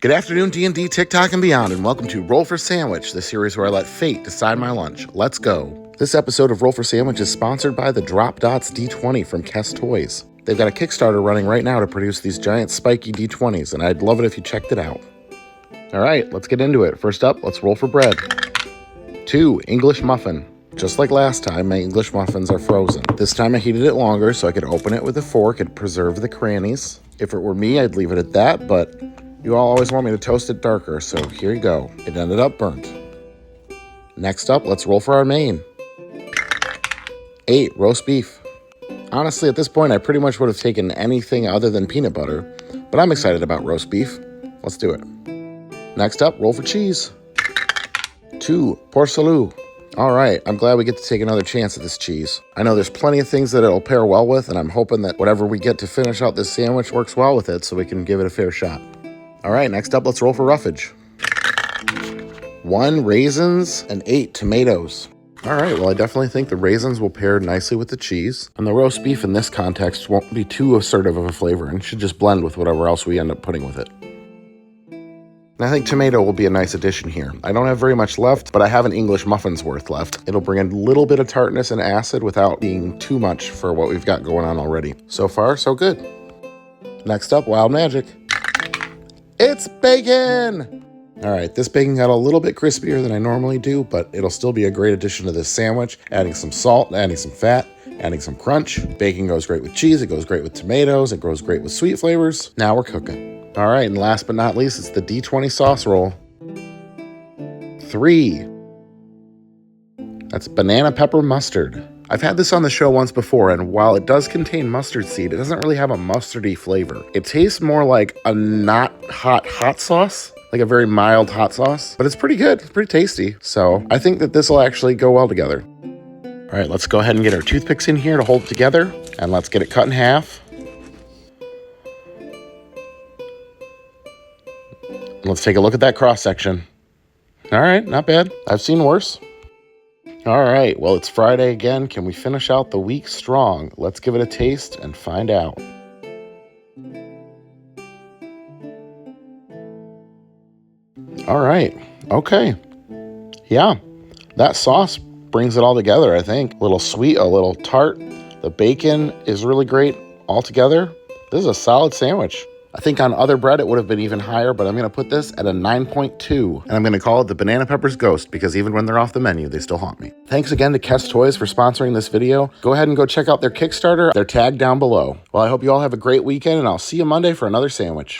Good afternoon, D&D, TikTok, and beyond, and welcome to Roll for Sandwich, the series where I let fate decide my lunch. Let's go. This episode of Roll for Sandwich is sponsored by the Drop Dots D20 from Kess Toys. They've got a Kickstarter running right now to produce these giant spiky D20s, and I'd love it if you checked it out. All right, let's get into it. First up, let's roll for bread. 2, English muffin. Just like last time, my English muffins are frozen. This time I heated it longer so I could open it with a fork and preserve the crannies. If it were me, I'd leave it at that, but you all always want me to toast it darker, so here you go. It ended up burnt. Next up, let's roll for our main. 8, roast beef. Honestly, at this point, I pretty much would have taken anything other than peanut butter, but I'm excited about roast beef. Let's do it. Next up, roll for cheese. 2, port salut. All right, I'm glad we get to take another chance at this cheese. I know there's plenty of things that it'll pair well with, and I'm hoping that whatever we get to finish out this sandwich works well with it so we can give it a fair shot. All right, next up, let's roll for roughage. 1, raisins, and 8, tomatoes. All right, well, I definitely think the raisins will pair nicely with the cheese, and the roast beef in this context won't be too assertive of a flavor and should just blend with whatever else we end up putting with it. And I think tomato will be a nice addition here. I don't have very much left, but I have an English muffin's worth left. It'll bring a little bit of tartness and acid without being too much for what we've got going on already. So far, so good. Next up, wild magic. It's bacon! All right, this bacon got a little bit crispier than I normally do, but it'll still be a great addition to this sandwich. Adding some salt, adding some fat, adding some crunch. Bacon goes great with cheese, it goes great with tomatoes, it goes great with sweet flavors. Now we're cooking. All right, and last but not least, it's the D20 sauce roll. 3. That's banana pepper mustard. I've had this on the show once before, and while it does contain mustard seed, it doesn't really have a mustardy flavor. It tastes more like a not hot sauce, like a very mild hot sauce, but it's pretty good. It's pretty tasty. So I think that this will actually go well together. All right, let's go ahead and get our toothpicks in here to hold it together, and let's get it cut in half. Let's take a look at that cross section. All right, not bad. I've seen worse. All right, well, it's Friday again. Can we finish out the week strong? Let's give it a taste and find out. All right, okay. Yeah, that sauce brings it all together, I think. A little sweet, a little tart. The bacon is really great all together. This is a solid sandwich. I think on other bread it would have been even higher, but I'm going to put this at a 9.2. And I'm going to call it the Banana Peppers Ghost because even when they're off the menu, they still haunt me. Thanks again to Kess Toys for sponsoring this video. Go ahead and go check out their Kickstarter. They're tagged down below. Well, I hope you all have a great weekend, and I'll see you Monday for another sandwich.